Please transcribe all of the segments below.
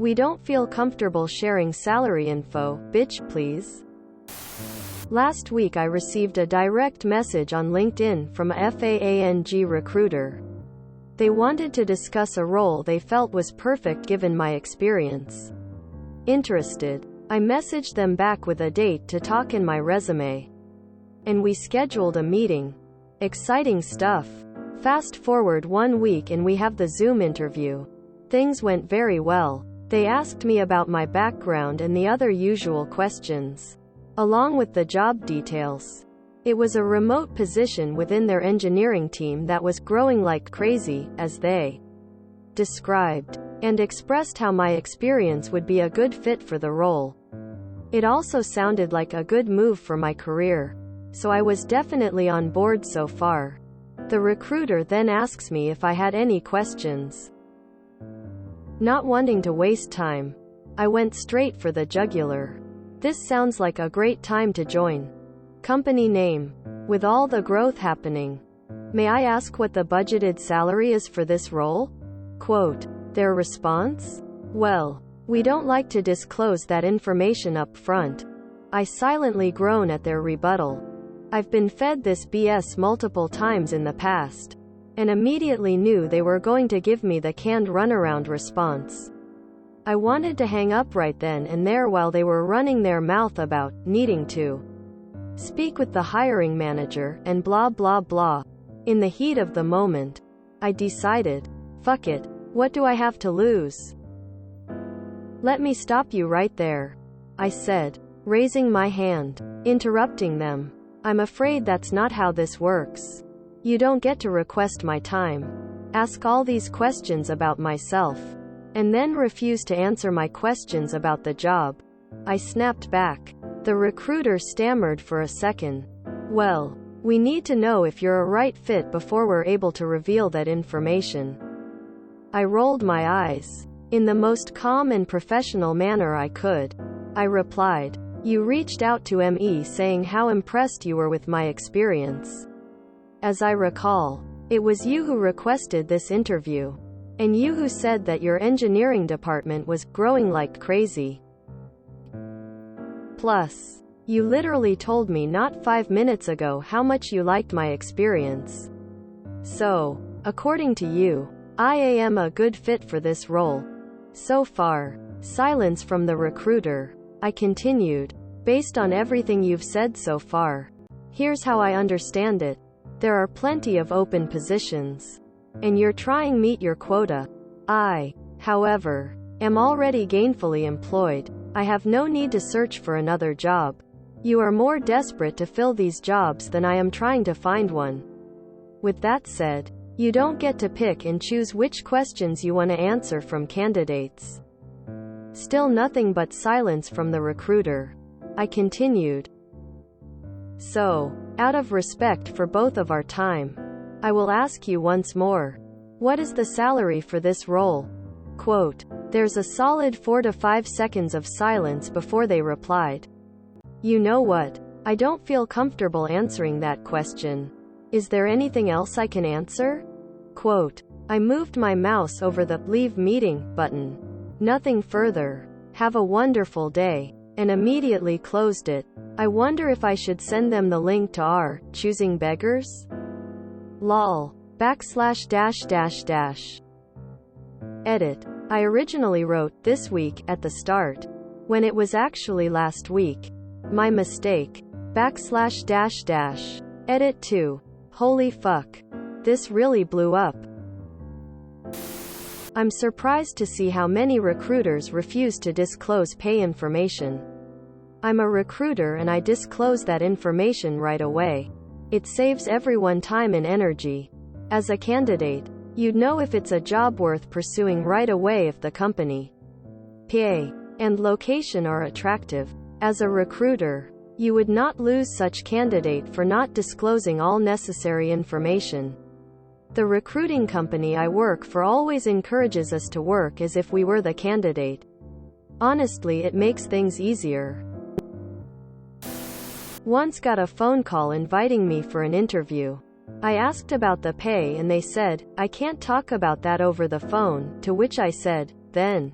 We don't feel comfortable sharing salary info, bitch, please. Last week I received a direct message on LinkedIn from a FAANG recruiter. They wanted to discuss a role they felt was perfect given my experience. Interested. I messaged them back with a date to talk in my resume. And we scheduled a meeting. Exciting stuff. Fast forward 1 week and we have the Zoom interview. Things went very well. They asked me about my background and the other usual questions, along with the job details. It was a remote position within their engineering team that was growing like crazy, as they described, and expressed how my experience would be a good fit for the role. It also sounded like a good move for my career, so I was definitely on board so far. The recruiter then asks me if I had any questions. Not wanting to waste time, I went straight for the jugular. This sounds like a great time to join. Company name. With all the growth happening, may I ask what the budgeted salary is for this role? Quote. Their response? Well, we don't like to disclose that information up front. I silently groan at their rebuttal. I've been fed this BS multiple times in the past, and immediately knew they were going to give me the canned runaround response. I wanted to hang up right then and there while they were running their mouth about needing to speak with the hiring manager and blah blah blah. In the heat of the moment, I decided, fuck it, what do I have to lose? Let me stop you right there, I said, raising my hand, interrupting them. I'm afraid that's not how this works. You don't get to request my time, ask all these questions about myself, and then refuse to answer my questions about the job. I snapped back. The recruiter stammered for a second. Well, we need to know if you're a right fit before we're able to reveal that information. I rolled my eyes. In the most calm and professional manner I could, I replied, you reached out to me saying how impressed you were with my experience. As I recall, it was you who requested this interview. And you who said that your engineering department was growing like crazy. Plus, you literally told me not 5 minutes ago how much you liked my experience. So, according to you, I am a good fit for this role. So far, silence from the recruiter. I continued, based on everything you've said so far. Here's how I understand it. There are plenty of open positions, and you're trying meet your quota. I, however, am already gainfully employed. I have no need to search for another job. You are more desperate to fill these jobs than I am trying to find one. With that said, you don't get to pick and choose which questions you want to answer from candidates. Still nothing but silence from the recruiter. I continued. So, out of respect for both of our time, I will ask you once more. What is the salary for this role? Quote. There's a solid 4 to 5 seconds of silence before they replied. You know what? I don't feel comfortable answering that question. Is there anything else I can answer? Quote. I moved my mouse over the Leave Meeting button. Nothing further. Have a wonderful day. And immediately closed it. I wonder if I should send them the link to our Choosing Beggars? Lol. // Edit. I originally wrote this week at the start, when it was actually last week. My mistake. // Edit 2. Holy fuck. This really blew up. I'm surprised to see how many recruiters refuse to disclose pay information. I'm a recruiter and I disclose that information right away. It saves everyone time and energy. As a candidate, you'd know if it's a job worth pursuing right away if the company, pay, and location are attractive. As a recruiter, you would not lose such candidate for not disclosing all necessary information. The recruiting company I work for always encourages us to work as if we were the candidate. Honestly, it makes things easier. Once got a phone call inviting me for an interview. I asked about the pay and they said, I can't talk about that over the phone, to which I said, then,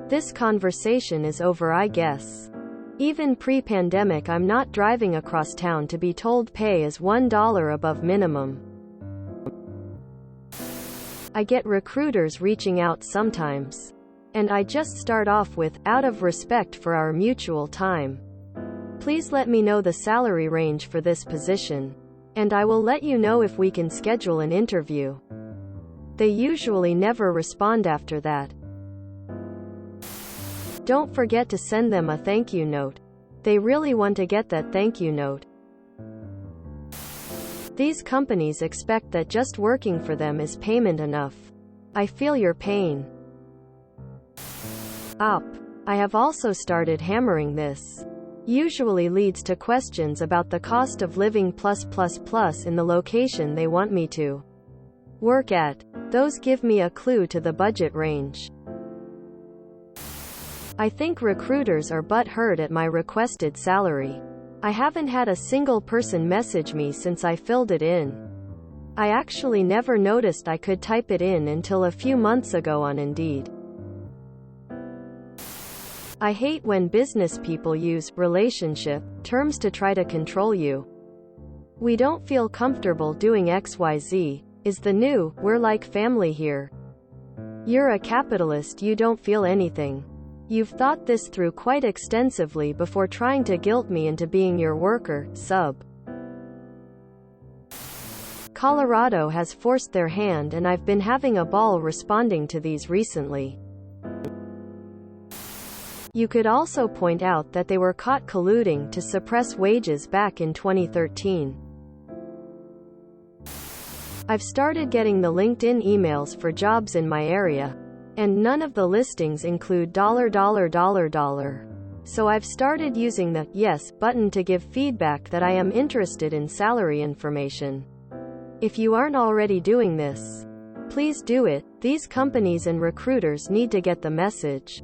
This conversation is over, I guess. Even pre-pandemic, I'm not driving across town to be told pay is $1 above minimum. I get recruiters reaching out sometimes. And I just start off with, out of respect for our mutual time, please let me know the salary range for this position. And I will let you know if we can schedule an interview. They usually never respond after that. Don't forget to send them a thank you note. They really want to get that thank you note. These companies expect that just working for them is payment enough. I feel your pain. I have also started hammering this. Usually leads to questions about the cost of living in the location they want me to work at. Those give me a clue to the budget range. I think recruiters are butthurt at my requested salary. I haven't had a single person message me since I filled it in. I actually never noticed I could type it in until a few months ago on Indeed. I hate when business people use relationship terms to try to control you. We don't feel comfortable doing XYZ, is the new, we're like family here. You're a capitalist, you don't feel anything. You've thought this through quite extensively before trying to guilt me into being your worker, sub. Colorado has forced their hand, and I've been having a ball responding to these recently. You could also point out that they were caught colluding to suppress wages back in 2013. I've started getting the LinkedIn emails for jobs in my area, and none of the listings include $. So I've started using the yes button to give feedback that I am interested in salary information. If you aren't already doing this, please do it. These companies and recruiters need to get the message.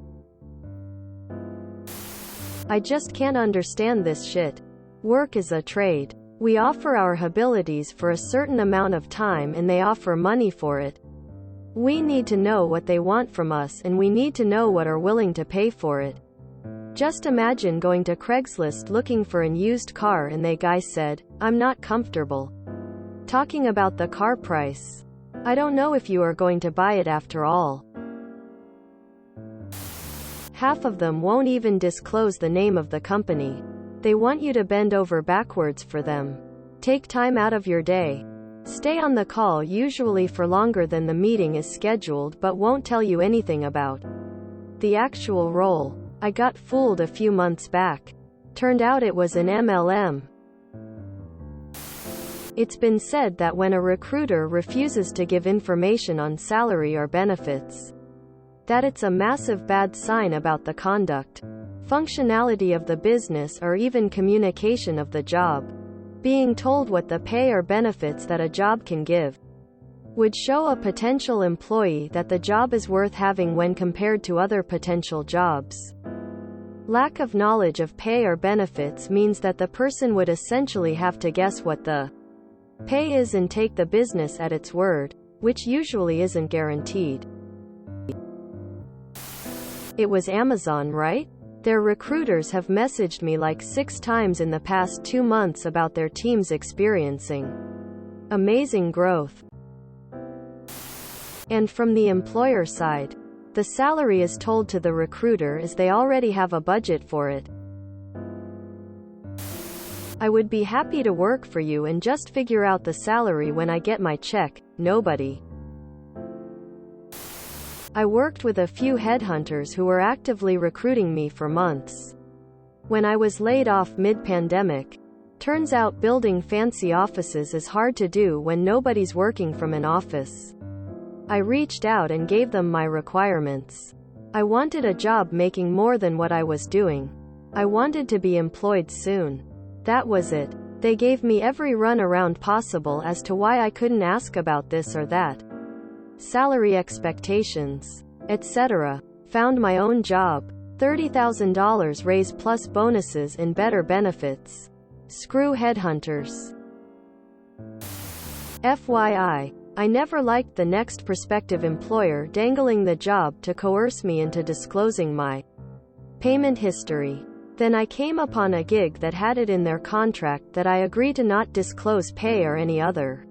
I just can't understand this shit. Work is a trade. We offer our abilities for a certain amount of time and they offer money for it. We need to know what they want from us and we need to know what are willing to pay for it. Just imagine going to Craigslist looking for an used car and the guy said, "I'm not comfortable talking about the car price. I don't know if you are going to buy it after all." Half of them won't even disclose the name of the company. They want you to bend over backwards for them. Take time out of your day. Stay on the call usually for longer than the meeting is scheduled but won't tell you anything about the actual role. I got fooled a few months back. Turned out it was an MLM. It's been said that when a recruiter refuses to give information on salary or benefits, that it's a massive bad sign about the conduct, functionality of the business or even communication of the job. Being told what the pay or benefits that a job can give would show a potential employee that the job is worth having when compared to other potential jobs. Lack of knowledge of pay or benefits means that the person would essentially have to guess what the pay is and take the business at its word, which usually isn't guaranteed. It was Amazon, right? Their recruiters have messaged me like 6 times in the past 2 months about their teams experiencing amazing growth. And from the employer side, the salary is told to the recruiter as they already have a budget for it. I would be happy to work for you and just figure out the salary when I get my check. Nobody. I worked with a few headhunters who were actively recruiting me for months. When I was laid off mid-pandemic, turns out building fancy offices is hard to do when nobody's working from an office. I reached out and gave them my requirements. I wanted a job making more than what I was doing. I wanted to be employed soon. That was it. They gave me every runaround possible as to why I couldn't ask about this or that. Salary expectations, etc. Found my own job. $30,000 raise plus bonuses and better benefits. Screw headhunters. FYI, I never liked the next prospective employer dangling the job to coerce me into disclosing my payment history. Then I came upon a gig that had it in their contract that I agree to not disclose pay or any other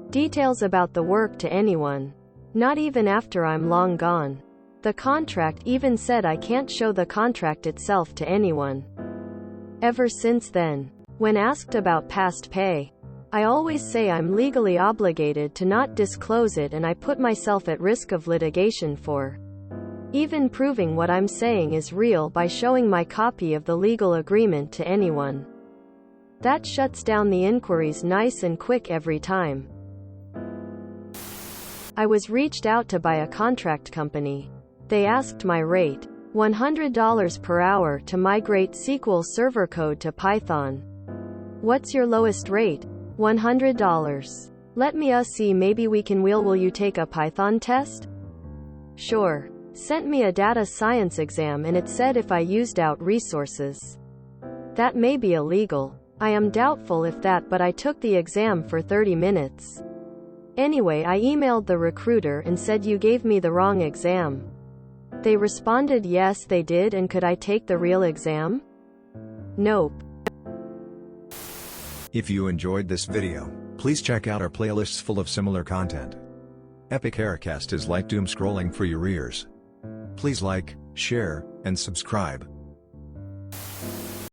details about the work to anyone. Not even after I'm long gone. The contract even said I can't show the contract itself to anyone. Ever since then, when asked about past pay, I always say I'm legally obligated to not disclose it, and I put myself at risk of litigation for even proving what I'm saying is real by showing my copy of the legal agreement to anyone. That shuts down the inquiries nice and quick every time. I was reached out to by a contract company. They asked my rate, $100 per hour to migrate SQL Server code to Python. What's your lowest rate? $100. Let me see, maybe we can will you take a Python test? Sure. Sent me a data science exam and it said if I used out resources. That may be illegal. I am doubtful if that, but I took the exam for 30 minutes. Anyway, I emailed the recruiter and said you gave me the wrong exam. They responded yes they did, and could I take the real exam? Nope. If you enjoyed this video, please check out our playlists full of similar content. Epic Haircast is like doom scrolling for your ears. Please like, share, and subscribe.